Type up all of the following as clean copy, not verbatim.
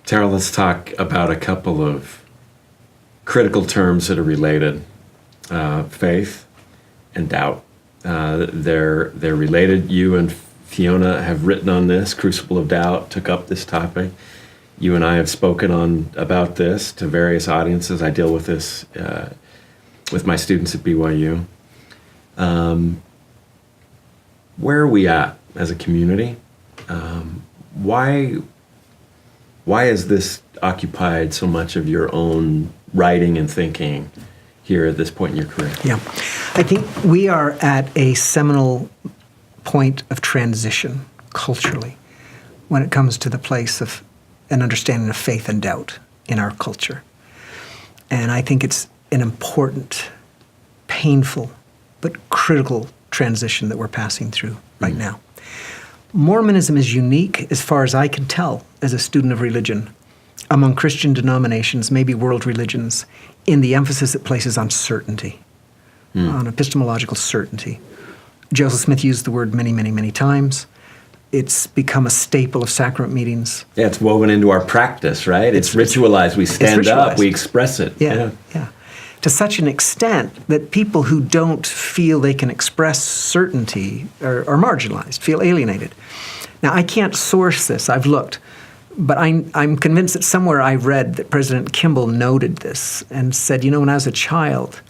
Terryl, let's talk about a couple of critical terms that are related. Faith and doubt. They're related. You and Fiona have written on this. Crucible of Doubt took up this topic. You and I have spoken about this to various audiences. I deal with this with my students at BYU. Where are we at as a community? Why has this occupied so much of your own writing and thinking here at this point in your career? Yeah. I think we are at a seminal point of transition culturally when it comes to the place of an understanding of faith and doubt in our culture. And I think it's an important, painful, but critical transition that we're passing through right now. Mormonism is unique, as far as I can tell, as a student of religion, among Christian denominations, maybe world religions, in the emphasis it places on certainty, on epistemological certainty. Joseph Smith used the word many, many, many times. It's become a staple of sacrament meetings. Yeah, it's woven into our practice, right? It's ritualized. We stand up, we express it. Yeah. To such an extent that people who don't feel they can express certainty are marginalized, feel alienated. Now, I can't source this. I've looked. But I'm convinced that somewhere I read that President Kimball noted this and said, when I was a child,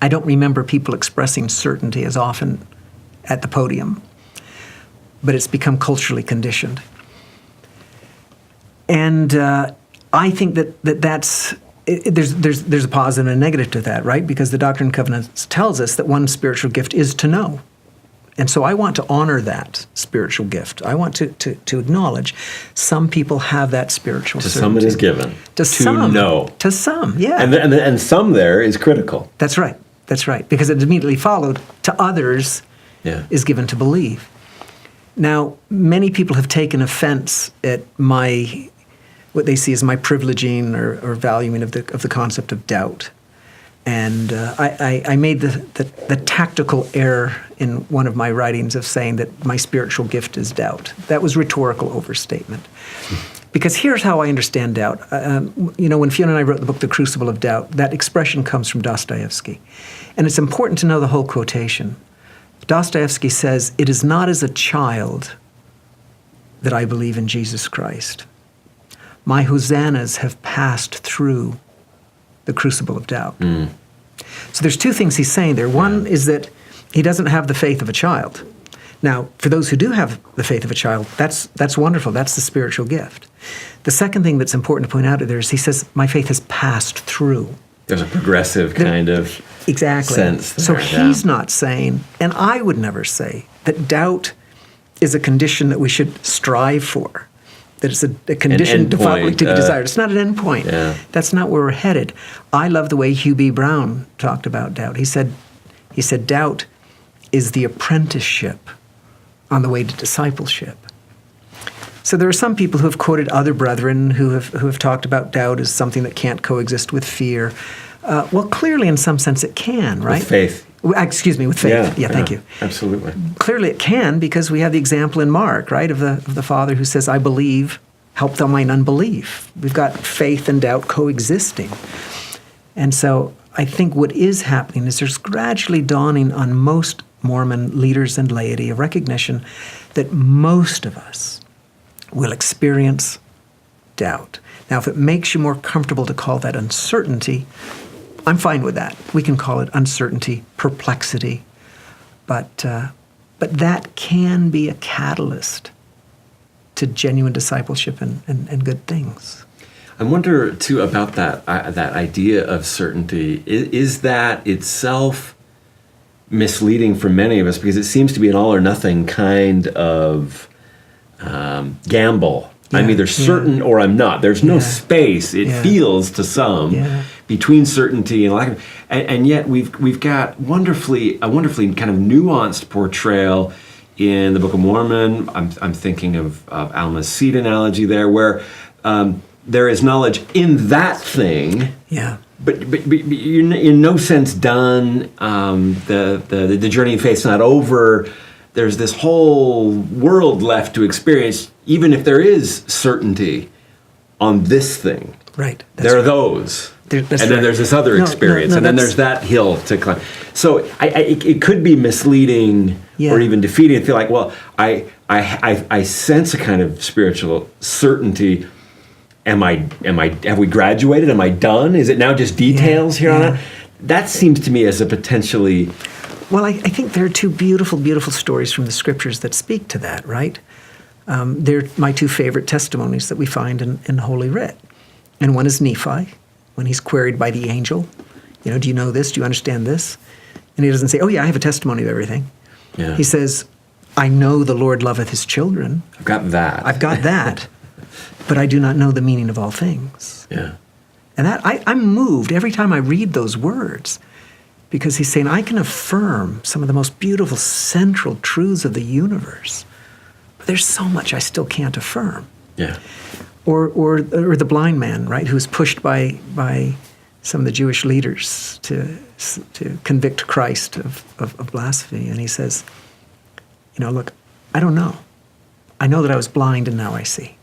I don't remember people expressing certainty as often at the podium, but it's become culturally conditioned. And I think that's there's a positive and a negative to that, right? Because the Doctrine and Covenants tells us that one spiritual gift is to know. And so I want to honor that spiritual gift. I want to acknowledge some people have that spiritual certainty. To some it is given. To know. To some, yeah. And some there is critical. That's right. Because it immediately followed, to others is given to believe. Now, many people have taken offense at what they see as my privileging or valuing of the concept of doubt. And I made the tactical error in one of my writings of saying that my spiritual gift is doubt. That was rhetorical overstatement. Because here's how I understand doubt. When Fiona and I wrote the book, The Crucible of Doubt, that expression comes from Dostoevsky. And it's important to know the whole quotation. Dostoevsky says, "It is not as a child that I believe in Jesus Christ. My hosannas have passed through the crucible of doubt." So there's two things he's saying there. One is that he doesn't have the faith of a child. Now, for those who do have the faith of a child, that's wonderful. That's the spiritual gift. The second thing that's important to point out there is he says, my faith has passed through. There's a progressive kind of sense there. So he's not saying, and I would never say, that doubt is a condition that we should strive for. That it's a condition devoutly to be desired. It's not an end point. Yeah. That's not where we're headed. I love the way Hugh B. Brown talked about doubt. He said doubt is the apprenticeship on the way to discipleship. So there are some people who have quoted other brethren who have talked about doubt as something that can't coexist with fear. Well, clearly in some sense it can, right? With faith. Excuse me, with faith. Yeah, thank you. Absolutely. Clearly it can, because we have the example in Mark, right, of the father who says, "I believe, help thou mine unbelief." We've got faith and doubt coexisting. And so I think what is happening is there's gradually dawning on most Mormon leaders and laity a recognition that most of us will experience doubt. Now, if it makes you more comfortable to call that uncertainty, I'm fine with that. We can call it uncertainty, perplexity, but that can be a catalyst to genuine discipleship and good things. I wonder too about that idea of certainty. Is that itself misleading for many of us, because it seems to be an all or nothing kind of gamble. Yeah, I'm either certain or I'm not. There's no space. It feels to some between certainty and lack of, and yet we've got a wonderfully kind of nuanced portrayal in the Book of Mormon. I'm thinking of Alma's seed analogy there, where there is knowledge in that thing. Yeah. But you're in no sense done. The journey of faith's not over. There's this whole world left to experience, even if there is certainty. on this thing. Right. There are those. And then there's this other experience, and then there's that hill to climb. So it could be misleading or even defeating to feel like, well, I sense a kind of spiritual certainty. Have we graduated? Am I done? Is it now just details here on it? That seems to me as a potentially... Well, I think there are two beautiful, beautiful stories from the scriptures that speak to that, right? They're my two favorite testimonies that we find in Holy Writ. And one is Nephi, when he's queried by the angel. Do you know this? Do you understand this? And he doesn't say, oh yeah, I have a testimony of everything. Yeah. He says, I know the Lord loveth his children. I've got that. But I do not know the meaning of all things. Yeah. And that I'm moved every time I read those words, because he's saying I can affirm some of the most beautiful central truths of the universe, but there's so much I still can't affirm. Yeah. Or the blind man, right, who was pushed by some of the Jewish leaders to convict Christ of blasphemy, and he says, look, I don't know. I know that I was blind and now I see.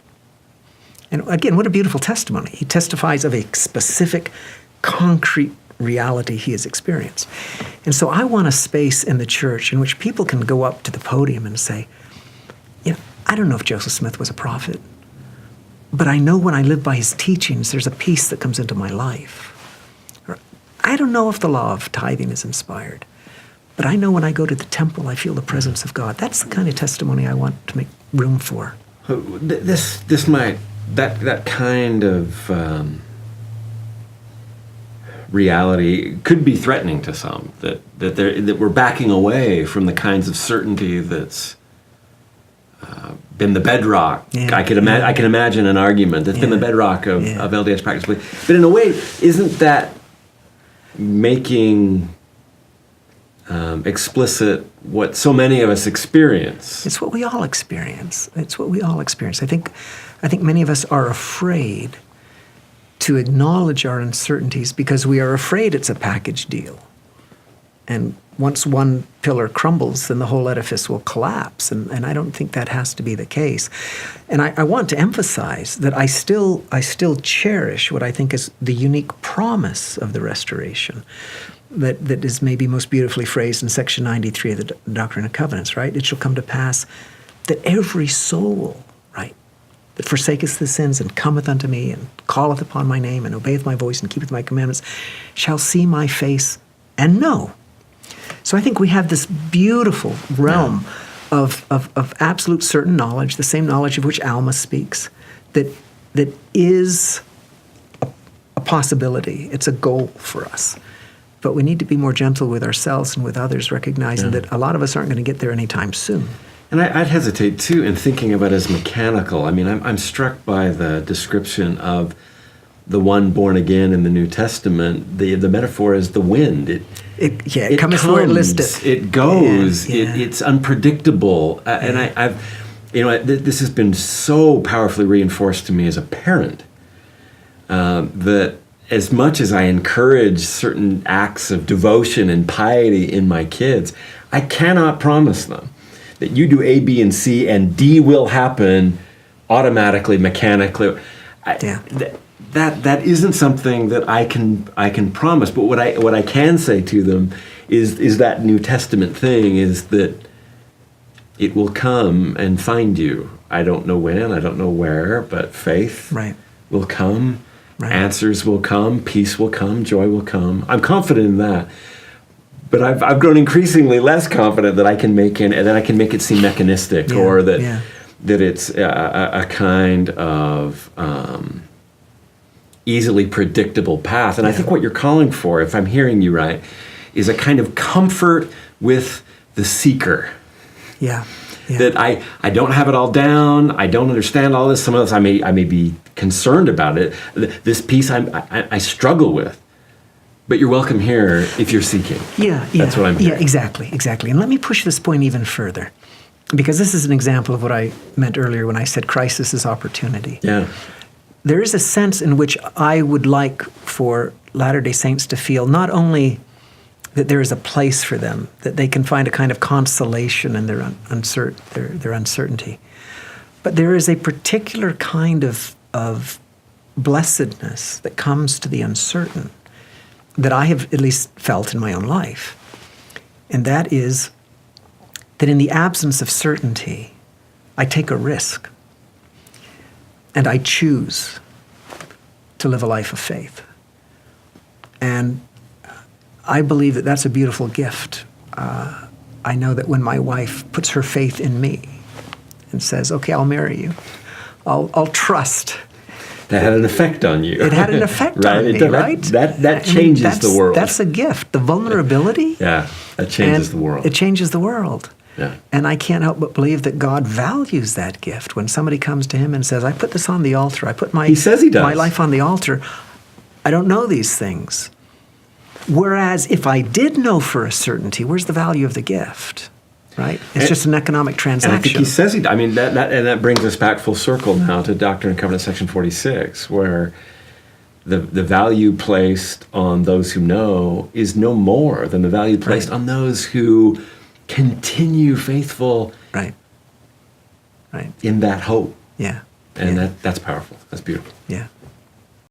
And again, what a beautiful testimony. He testifies of a specific, concrete reality he has experienced. And so I want a space in the church in which people can go up to the podium and say, I don't know if Joseph Smith was a prophet, but I know when I live by his teachings, there's a peace that comes into my life. Or, I don't know if the law of tithing is inspired, but I know when I go to the temple, I feel the presence of God. That's the kind of testimony I want to make room for. That kind of reality could be threatening to some. That we're backing away from the kinds of certainty that's been the bedrock. Yeah, I can imagine an argument that's been the bedrock of LDS practice. But in a way, isn't that making explicit what so many of us experience? It's what we all experience. I think many of us are afraid to acknowledge our uncertainties because we are afraid it's a package deal. And once one pillar crumbles, then the whole edifice will collapse. And I don't think that has to be the case. And I want to emphasize that I still cherish what I think is the unique promise of the restoration that is maybe most beautifully phrased in section 93 of the Doctrine and Covenants, right? It shall come to pass that every soul, right, that forsaketh the sins and cometh unto me and calleth upon my name and obeyeth my voice and keepeth my commandments shall see my face and know. So I think we have this beautiful realm of absolute certain knowledge, the same knowledge of which Alma speaks, that is a possibility. It's a goal for us. But we need to be more gentle with ourselves and with others, recognizing that a lot of us aren't going to get there anytime soon. And I'd hesitate, too, in thinking of it as mechanical. I mean, I'm struck by the description of the one born again in the New Testament. The metaphor is the wind. It comes where it listeth. It goes. It's unpredictable. And I've this has been so powerfully reinforced to me as a parent that as much as I encourage certain acts of devotion and piety in my kids, I cannot promise them that you do A, B, and C, and D will happen automatically, mechanically. That isn't something that I can promise. But what I can say to them is that New Testament thing is that it will come and find you. I don't know when, I don't know where, but faith will come. Right. Answers will come, peace will come, joy will come. I'm confident in that. But I've grown increasingly less confident that I can make it seem mechanistic or that it's a kind of easily predictable path. And I think what you're calling for, if I'm hearing you right, is a kind of comfort with the seeker. Yeah. That I don't have it all down. I don't understand all this. Some of this I may be concerned about it. This piece I struggle with. But you're welcome here if you're seeking. That's what I'm hearing. Yeah, exactly. And let me push this point even further, because this is an example of what I meant earlier when I said crisis is opportunity. Yeah. There is a sense in which I would like for Latter-day Saints to feel not only that there is a place for them, that they can find a kind of consolation in their uncertainty, but there is a particular kind of blessedness that comes to the uncertain that I have at least felt in my own life. And that is that in the absence of certainty, I take a risk and I choose to live a life of faith. And I believe that that's a beautiful gift. I know that when my wife puts her faith in me and says, okay, I'll marry you, I'll trust. That had an effect on you. It had an effect on me, right? That changes the world. That's a gift. The vulnerability. Yeah, that changes the world. It changes the world. Yeah. And I can't help but believe that God values that gift. When somebody comes to him and says, I put this on the altar, I put he says he does. my life on the altar, I don't know these things. Whereas if I did know for a certainty, where's the value of the gift? Right? It's just an economic transaction. And I think he says he. I mean, that brings us back full circle now to Doctrine and Covenants, section 46, where the value placed on those who know is no more than the value placed on those who continue faithful. Right. In that hope. Yeah. And that's powerful. That's beautiful. Yeah.